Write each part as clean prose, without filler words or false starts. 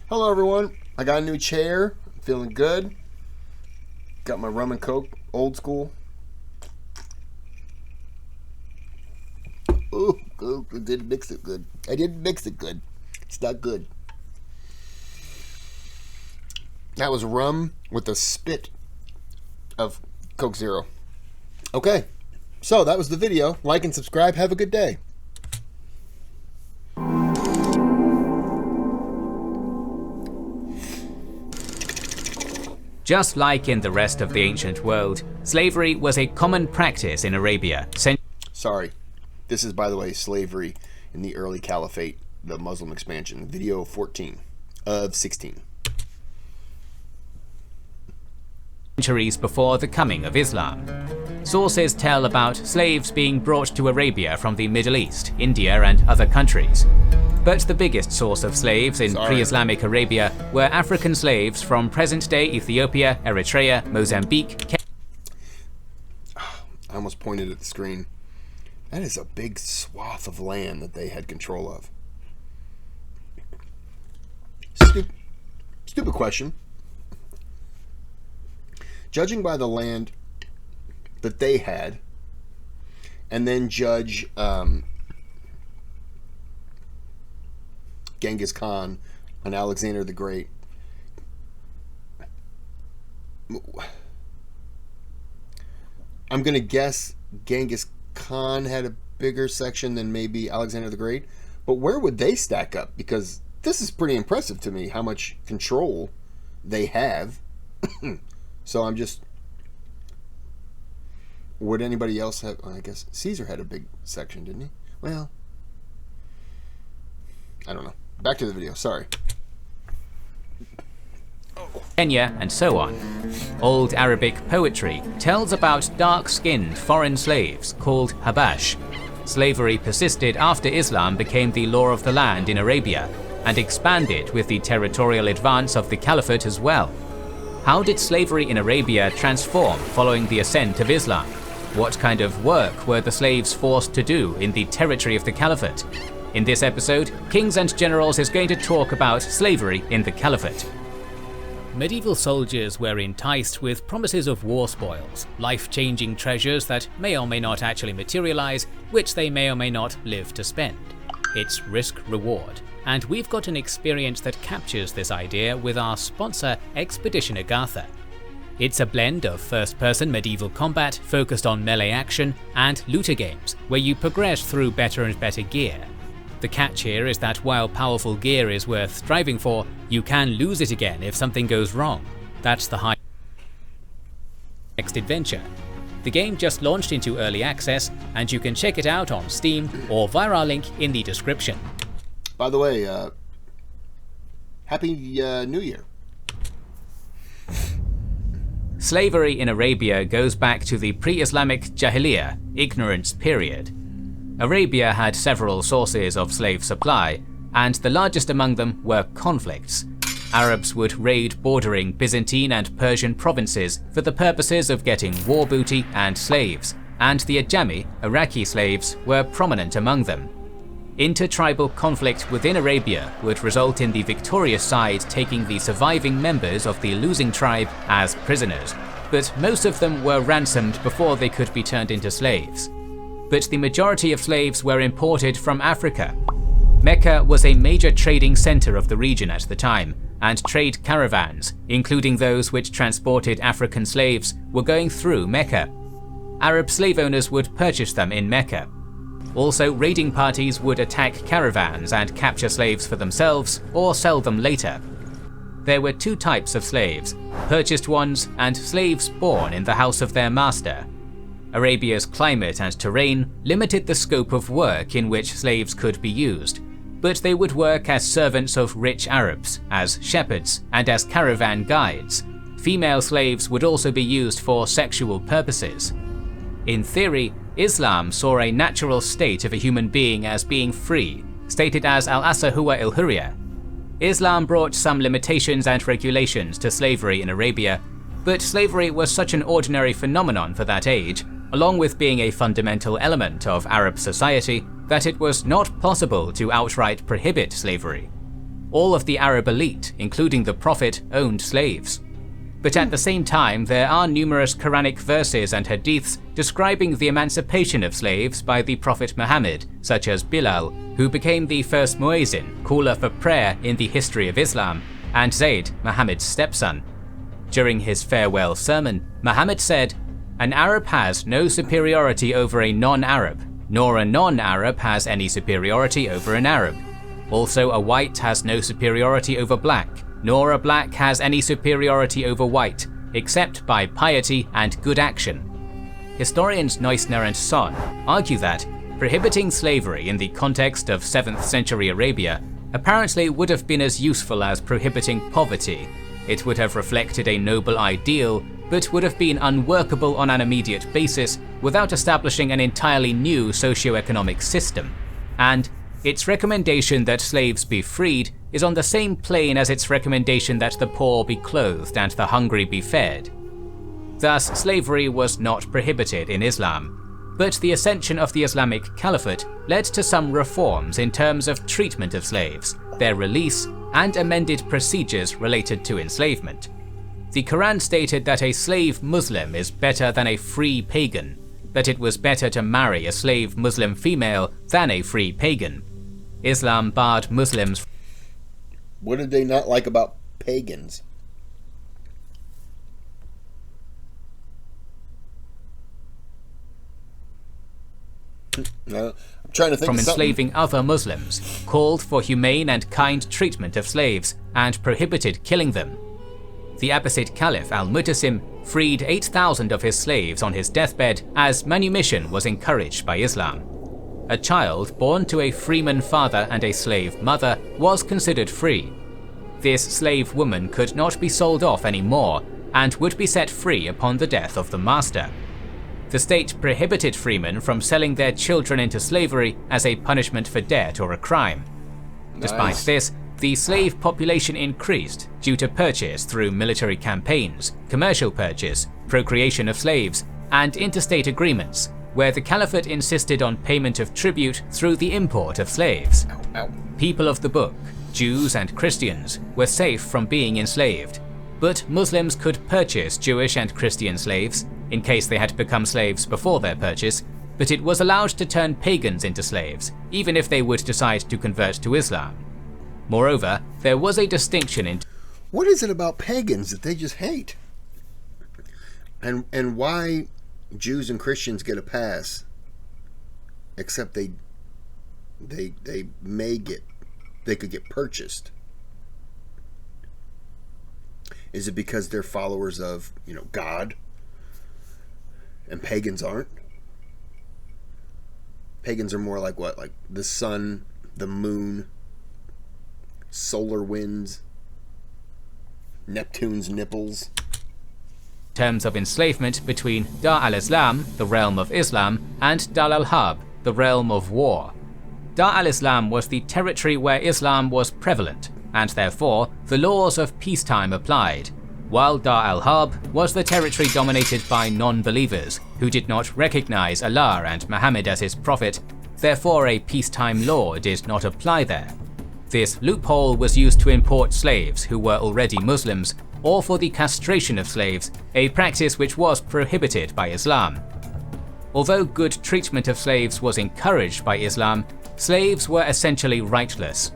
Hello everyone, I got a new chair, feeling good. Got my rum and coke, old school. Ooh, I didn't mix it good. It's not good. That was rum with a spit of Coke Zero. Okay, so that was the video. Like and subscribe. Have a good day. Just like in the rest of the ancient world, slavery was a common practice in Arabia. Sorry, this is, by the way, slavery in the early Caliphate, the Muslim expansion, video 14 of 16. Centuries before the coming of Islam. Sources tell about slaves being brought to Arabia from the Middle East, India and other countries. But the biggest source of slaves in pre-Islamic Arabia were African slaves from present-day Ethiopia, Eritrea, Mozambique. I almost pointed at the screen. That is a big swath of land that they had control of. Stupid question. Judging by the land that they had, and then judge Genghis Khan and Alexander the Great. I'm going to guess Genghis Khan had a bigger section than maybe Alexander the Great, but where would they stack up? Because this is pretty impressive to me, how much control they have. So I'm just... Would anybody else have... I guess Caesar had a big section, didn't he? Well, I don't know. Back to the video, sorry. Kenya and so on. Old Arabic poetry tells about dark-skinned foreign slaves called Habash. Slavery persisted after Islam became the law of the land in Arabia and expanded with the territorial advance of the Caliphate as well. How did slavery in Arabia transform following the ascent of Islam? What kind of work were the slaves forced to do in the territory of the Caliphate? In this episode, Kings and Generals is going to talk about slavery in the Caliphate. Medieval soldiers were enticed with promises of war spoils, life-changing treasures that may or may not actually materialize, which they may or may not live to spend. It's risk-reward, and we've got an experience that captures this idea with our sponsor, Expedition Agartha. It's a blend of first-person medieval combat focused on melee action and looter games, where you progress through better and better gear. The catch here is that while powerful gear is worth striving for, you can lose it again if something goes wrong. That's the high next adventure. The game just launched into early access, and you can check it out on Steam or via our link in the description. By the way, Happy New Year. Slavery in Arabia goes back to the pre-Islamic Jahiliyyah, ignorance period. Arabia had several sources of slave supply, and the largest among them were conflicts. Arabs would raid bordering Byzantine and Persian provinces for the purposes of getting war booty and slaves, and the Ajami, Iraqi slaves, were prominent among them. Intertribal conflict within Arabia would result in the victorious side taking the surviving members of the losing tribe as prisoners, but most of them were ransomed before they could be turned into slaves. But the majority of slaves were imported from Africa. Mecca was a major trading center of the region at the time, and trade caravans, including those which transported African slaves, were going through Mecca. Arab slave owners would purchase them in Mecca. Also, raiding parties would attack caravans and capture slaves for themselves or sell them later. There were two types of slaves, purchased ones and slaves born in the house of their master. Arabia's climate and terrain limited the scope of work in which slaves could be used, but they would work as servants of rich Arabs, as shepherds, and as caravan guides. Female slaves would also be used for sexual purposes. In theory, Islam saw a natural state of a human being as being free, stated as al-asa huwa il-hurriya. Islam brought some limitations and regulations to slavery in Arabia, but slavery was such an ordinary phenomenon for that age, along with being a fundamental element of Arab society, that it was not possible to outright prohibit slavery. all of the Arab elite, including the Prophet, owned slaves. But at the same time, there are numerous Quranic verses and hadiths describing the emancipation of slaves by the Prophet Muhammad, such as Bilal, who became the first muezzin, caller for prayer in the history of Islam, and Zayd, Muhammad's stepson. During his farewell sermon, Muhammad said, "An Arab has no superiority over a non-Arab, nor a non-Arab has any superiority over an Arab. Also, a white has no superiority over black, nor a black has any superiority over white, except by piety and good action." Historians Neusner and Son argue that prohibiting slavery in the context of 7th century Arabia apparently would have been as useful as prohibiting poverty. It would have reflected a noble ideal, but would have been unworkable on an immediate basis without establishing an entirely new socio-economic system. And its recommendation that slaves be freed is on the same plane as its recommendation that the poor be clothed and the hungry be fed. Thus, slavery was not prohibited in Islam, but the ascension of the Islamic Caliphate led to some reforms in terms of treatment of slaves, their release, and amended procedures related to enslavement. The Quran stated that a slave Muslim is better than a free pagan, that it was better to marry a slave Muslim female than a free pagan. Islam barred Muslims. What did they not like about pagans? No, I'm trying to think from of something. enslaving other Muslims, called for humane and kind treatment of slaves, and prohibited killing them. The Abbasid Caliph al-Mutasim freed 8,000 of his slaves on his deathbed as manumission was encouraged by Islam. A child born to a freeman father and a slave mother was considered free. This slave woman could not be sold off anymore and would be set free upon the death of the master. The state prohibited freemen from selling their children into slavery as a punishment for debt or a crime. Despite this, the slave population increased due to purchase through military campaigns, commercial purchase, procreation of slaves, and interstate agreements, where the Caliphate insisted on payment of tribute through the import of slaves. People of the book, Jews and Christians, were safe from being enslaved, but Muslims could purchase Jewish and Christian slaves, in case they had become slaves before their purchase, but it was allowed to turn pagans into slaves, even if they would decide to convert to Islam. Moreover, there was a distinction in... What is it about pagans that they just hate? And why Jews and Christians get a pass, except they could get purchased? Is it because they're followers of, God? And pagans aren't? Pagans are more like what? Like the sun, the moon, solar winds, Neptune's nipples. terms of enslavement between Dar al-Islam, the realm of Islam, and Dar al-Harb, the realm of war. Dar al-Islam was the territory where Islam was prevalent, and therefore the laws of peacetime applied, while Dar al-Harb was the territory dominated by non-believers who did not recognize Allah and Muhammad as his prophet, therefore a peacetime law did not apply there. This loophole was used to import slaves who were already Muslims, or for the castration of slaves, a practice which was prohibited by Islam. Although good treatment of slaves was encouraged by Islam, slaves were essentially rightless.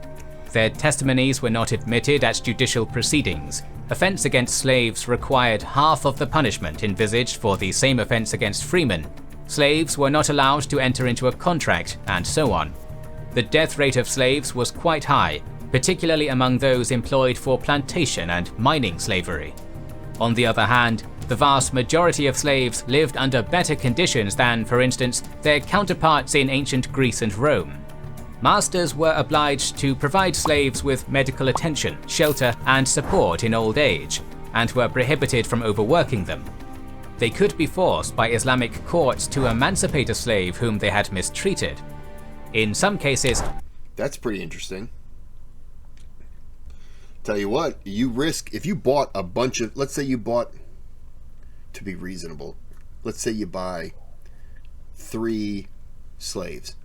Their testimonies were not admitted at judicial proceedings. Offense against slaves required half of the punishment envisaged for the same offense against freemen. Slaves were not allowed to enter into a contract, and so on. The death rate of slaves was quite high, particularly among those employed for plantation and mining slavery. On the other hand, the vast majority of slaves lived under better conditions than, for instance, their counterparts in ancient Greece and Rome. Masters were obliged to provide slaves with medical attention, shelter, and support in old age, and were prohibited from overworking them. They could be forced by Islamic courts to emancipate a slave whom they had mistreated. In some cases... That's pretty interesting. Tell you what, you risk, if you bought a bunch of, let's say you bought, to be reasonable, let's say you buy 3 slaves,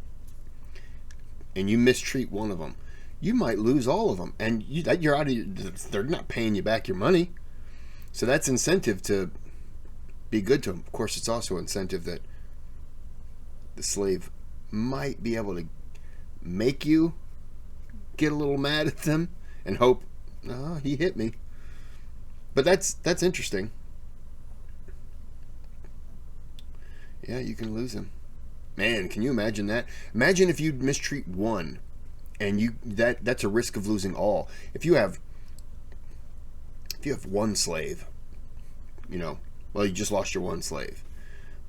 and you mistreat one of them, you might lose all of them, and you're out of. They're not paying you back your money, so that's incentive to be good to them. Of course, it's also incentive that the slave might be able to make you get a little mad at them and hope, oh, he hit me. But that's interesting. Yeah, you can lose him. Man, can you imagine that? Imagine if you mistreat one, and that's a risk of losing all. If you have one slave, well, you just lost your one slave.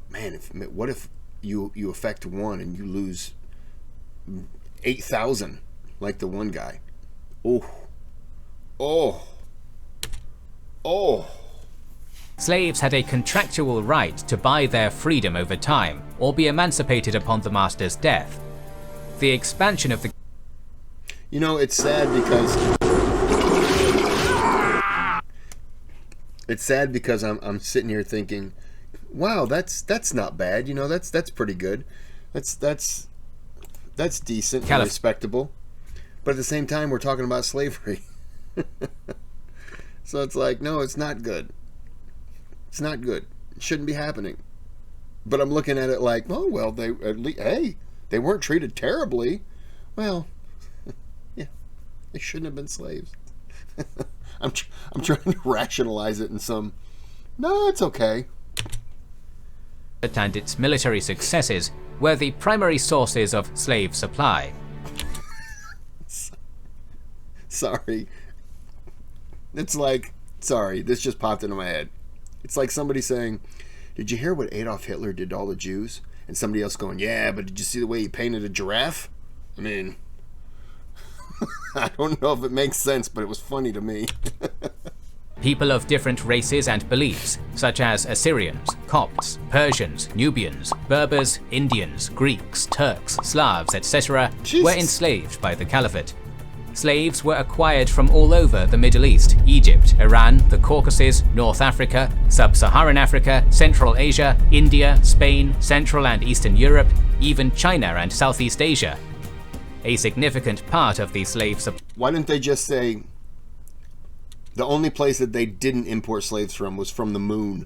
Man, what if you affect one and you lose 8,000 like the one guy? Oh. Slaves had a contractual right to buy their freedom over time or be emancipated upon the master's death. The expansion of the it's sad because I'm sitting here thinking, wow, that's not bad. That's pretty good. That's decent and respectable. But at the same time, we're talking about slavery. So it's like, no, it's not good. It's not good. It shouldn't be happening. But I'm looking at it like, oh, well, they weren't treated terribly. Well, yeah, they shouldn't have been slaves. I'm trying to rationalize it in some, no, it's okay. And its military successes were the primary sources of slave supply. Sorry. It's like, sorry, this just popped into my head. It's like somebody saying, did you hear what Adolf Hitler did to all the Jews? And somebody else going, yeah, but did you see the way he painted a giraffe? I mean, I don't know if it makes sense, but it was funny to me. People of different races and beliefs, such as Assyrians, Copts, Persians, Nubians, Berbers, Indians, Greeks, Turks, Slavs, etc., were enslaved by the Caliphate. Slaves were acquired from all over the Middle East, Egypt, Iran, the Caucasus, North Africa, Sub-Saharan Africa, Central Asia, India, Spain, Central and Eastern Europe, even China and Southeast Asia. A significant part of the slave supply. Why didn't they just say the only place that they didn't import slaves from was from the moon?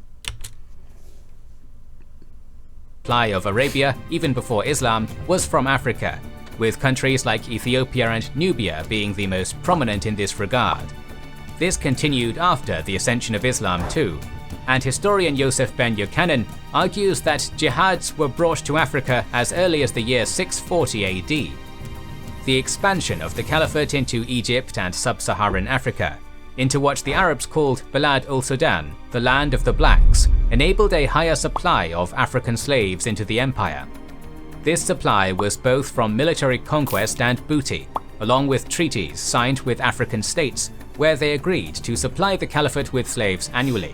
Supply of Arabia, even before Islam, was from Africa, with countries like Ethiopia and Nubia being the most prominent in this regard. This continued after the ascension of Islam too, and historian Yosef ben Yochanan argues that jihads were brought to Africa as early as the year 640 AD. The expansion of the Caliphate into Egypt and Sub-Saharan Africa, into what the Arabs called Balad ul-Sudan, the land of the blacks, enabled a higher supply of African slaves into the empire. This supply was both from military conquest and booty, along with treaties signed with African states where they agreed to supply the Caliphate with slaves annually.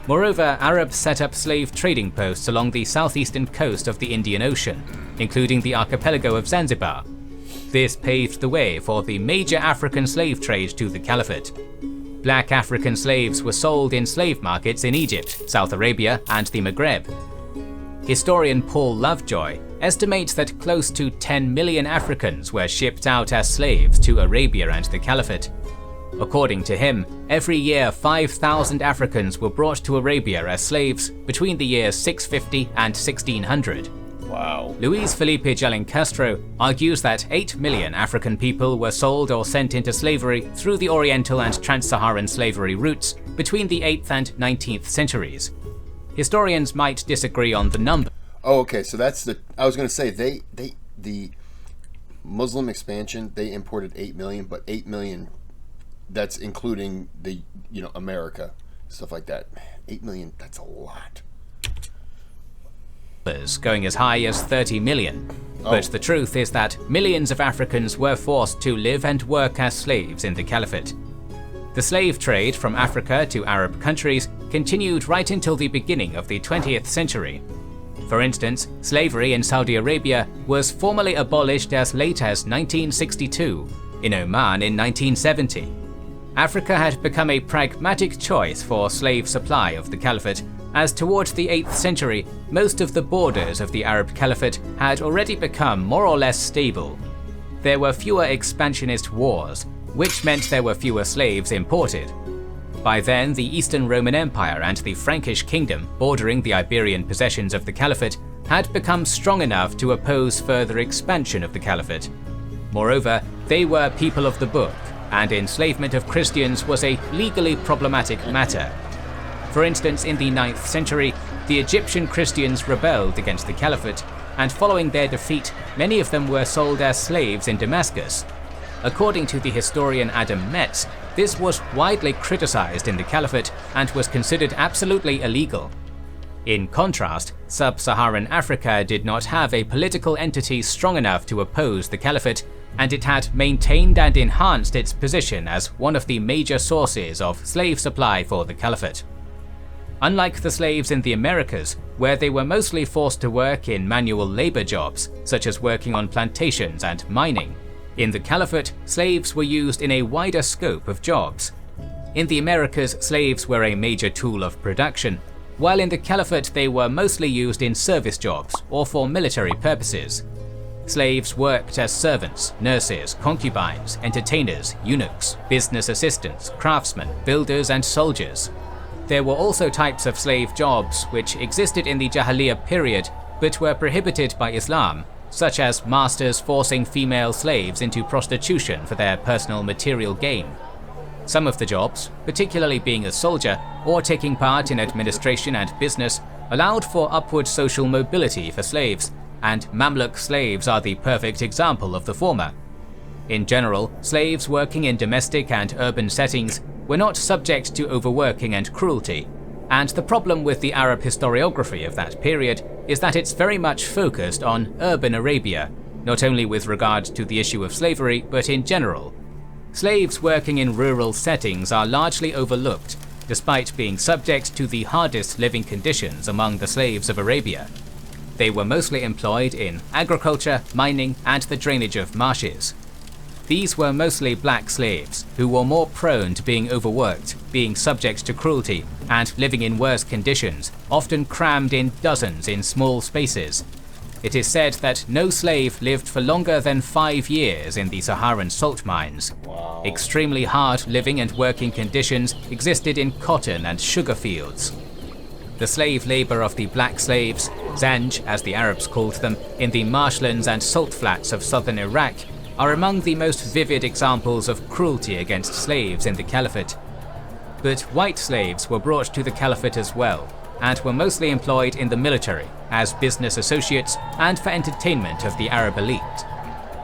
Moreover, Arabs set up slave trading posts along the southeastern coast of the Indian Ocean, including the archipelago of Zanzibar. This paved the way for the major African slave trade to the Caliphate. Black African slaves were sold in slave markets in Egypt, South Arabia, and the Maghreb. Historian Paul Lovejoy estimates that close to 10 million Africans were shipped out as slaves to Arabia and the Caliphate. According to him, every year 5,000 Africans were brought to Arabia as slaves between the years 650 and 1600. Wow. Luis Felipe Jalen Castro argues that 8 million African people were sold or sent into slavery through the Oriental and Trans-Saharan slavery routes between the 8th and 19th centuries. Historians might disagree on the number. Oh, okay, so that's I was going to say, the Muslim expansion, they imported 8 million, but 8 million, that's including the, America, stuff like that. 8 million, that's a lot. Going as high as 30 million. But the truth is that millions of Africans were forced to live and work as slaves in the Caliphate. The slave trade from Africa to Arab countries continued right until the beginning of the 20th century. For instance, slavery in Saudi Arabia was formally abolished as late as 1962, in Oman in 1970. Africa had become a pragmatic choice for slave supply of the Caliphate, as towards the 8th century, most of the borders of the Arab Caliphate had already become more or less stable. there were fewer expansionist wars, which meant there were fewer slaves imported. By then, the Eastern Roman Empire and the Frankish kingdom bordering the Iberian possessions of the Caliphate had become strong enough to oppose further expansion of the Caliphate. Moreover, they were people of the book, and enslavement of Christians was a legally problematic matter. For instance, in the 9th century, the Egyptian Christians rebelled against the Caliphate, and following their defeat, many of them were sold as slaves in Damascus. According to the historian Adam Metz, this was widely criticized in the Caliphate and was considered absolutely illegal. In contrast, sub-Saharan Africa did not have a political entity strong enough to oppose the Caliphate, and it had maintained and enhanced its position as one of the major sources of slave supply for the Caliphate. Unlike the slaves in the Americas, where they were mostly forced to work in manual labor jobs, such as working on plantations and mining, in the Caliphate, slaves were used in a wider scope of jobs. In the Americas, slaves were a major tool of production, while in the Caliphate they were mostly used in service jobs or for military purposes. Slaves worked as servants, nurses, concubines, entertainers, eunuchs, business assistants, craftsmen, builders, and soldiers. There were also types of slave jobs which existed in the Jahiliyyah period but were prohibited by Islam, such as masters forcing female slaves into prostitution for their personal material gain. Some of the jobs, particularly being a soldier or taking part in administration and business, allowed for upward social mobility for slaves, and Mamluk slaves are the perfect example of the former. In general, slaves working in domestic and urban settings were not subject to overworking and cruelty, and the problem with the Arab historiography of that period is that it's very much focused on urban Arabia, not only with regard to the issue of slavery, but in general. Slaves working in rural settings are largely overlooked, despite being subject to the hardest living conditions among the slaves of Arabia. They were mostly employed in agriculture, mining, and the drainage of marshes. These were mostly black slaves, who were more prone to being overworked, being subject to cruelty, and living in worse conditions, often crammed in dozens in small spaces. It is said that no slave lived for longer than 5 years in the Saharan salt mines. Wow. Extremely hard living and working conditions existed in cotton and sugar fields. The slave labor of the black slaves, Zanj as the Arabs called them, in the marshlands and salt flats of southern Iraq, are among the most vivid examples of cruelty against slaves in the Caliphate. But white slaves were brought to the Caliphate as well, and were mostly employed in the military, as business associates, and for entertainment of the Arab elite.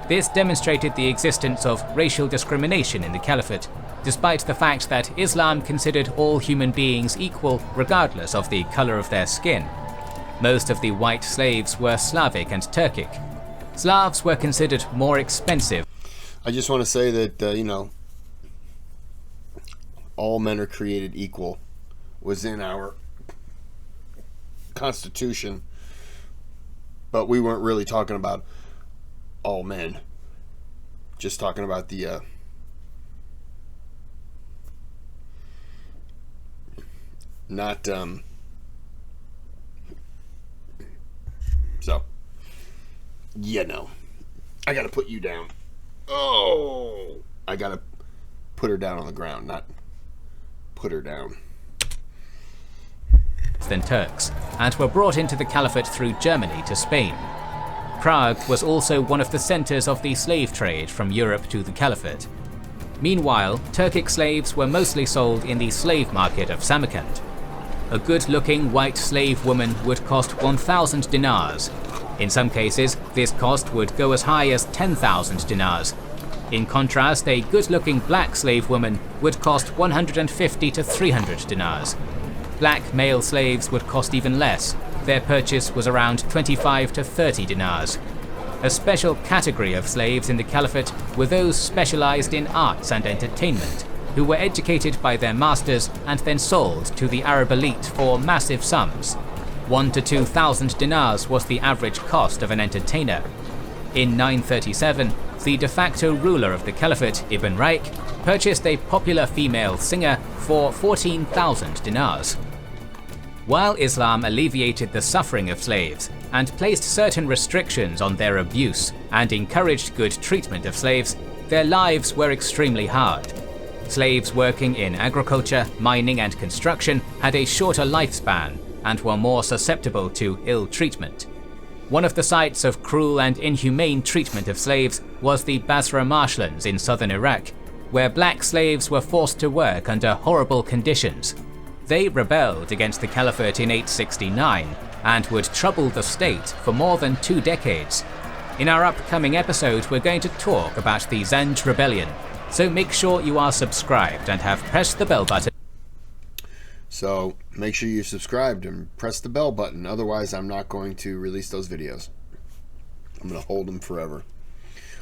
This demonstrated the existence of racial discrimination in the Caliphate, despite the fact that Islam considered all human beings equal regardless of the color of their skin. Most of the white slaves were Slavic and Turkic. Slavs were considered more expensive. I just want to say that, all men are created equal was in our Constitution, but we weren't really talking about all men. Just talking about the I gotta put you down. Oh, I gotta put her down on the ground, not put her down. Than Turks, and were brought into the Caliphate through Germany to Spain. Prague was also one of the centers of the slave trade from Europe to the Caliphate. Meanwhile, Turkic slaves were mostly sold in the slave market of Samarkand. A good-looking white slave woman would cost 1,000 dinars. In some cases, this cost would go as high as 10,000 dinars. In contrast, a good-looking black slave woman would cost 150 to 300 dinars. Black male slaves would cost even less. Their purchase was around 25 to 30 dinars. A special category of slaves in the Caliphate were those specialized in arts and entertainment, who were educated by their masters and then sold to the Arab elite for massive sums. 1,000 to 2,000 dinars was the average cost of an entertainer. In 937, the de facto ruler of the Caliphate, Ibn Raik, purchased a popular female singer for 14,000 dinars. While Islam alleviated the suffering of slaves and placed certain restrictions on their abuse and encouraged good treatment of slaves, their lives were extremely hard. Slaves working in agriculture, mining and construction had a shorter lifespan and were more susceptible to ill treatment. One of the sites of cruel and inhumane treatment of slaves was the Basra marshlands in southern Iraq, where black slaves were forced to work under horrible conditions. They rebelled against the Caliphate in 869 and would trouble the state for more than 2 decades. In our upcoming episode, we're going to talk about the Zanj rebellion, so make sure you are subscribed and have pressed the bell button. So make sure you're subscribed and press the bell button. Otherwise, I'm not going to release those videos. I'm going to hold them forever.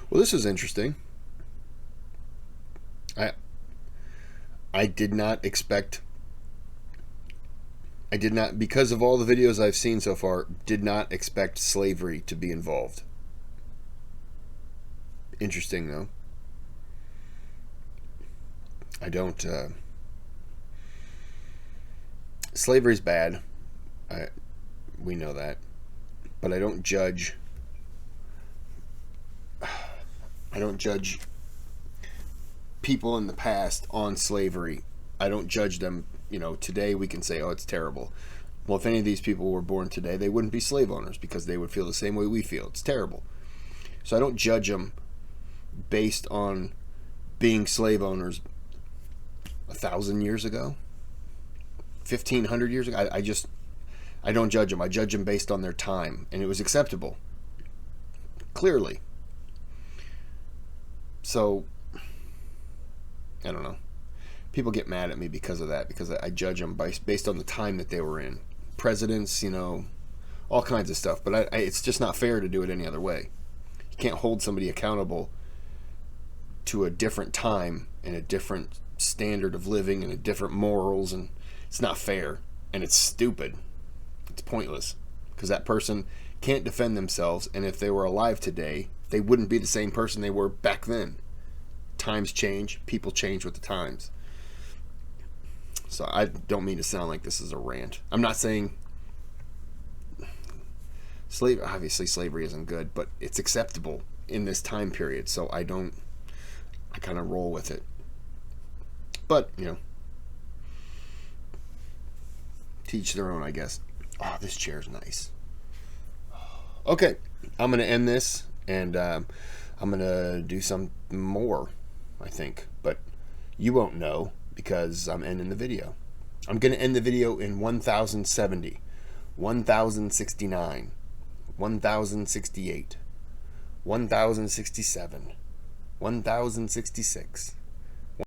Well, this is interesting. I did not expect... because of all the videos I've seen so far, did not expect slavery to be involved. Interesting, though. I don't... Slavery's bad. We know that. But I don't judge... people in the past on slavery. I don't judge them. You know, today we can say, oh, it's terrible. Well, if any of these people were born today, they wouldn't be slave owners because they would feel the same way we feel. It's terrible. So I don't judge them based on being slave owners 1,000 years ago, 1,500 years ago. I don't judge them. I judge them based on their time, and it was acceptable, clearly. So, I don't know. People get mad at me because of that, because I judge them based on the time that they were in. Presidents, you know, all kinds of stuff. But it's just not fair to do it any other way. You can't hold somebody accountable to a different time and a different standard of living and a different morals, and it's not fair, and it's stupid. It's pointless, because that person can't defend themselves, and if they were alive today, they wouldn't be the same person they were back then. Times change, people change with the times. So I don't mean to sound like this is a rant. I'm not saying obviously slavery isn't good, but it's acceptable in this time period, so I kind of roll with it. But, you know, teach their own, I guess. Oh, this chair's nice. Okay, I'm going to end this, and I'm going to do some more, I think. But you won't know because I'm ending the video. I'm going to end the video in 1070, 1069, 1068, 1067, 1066,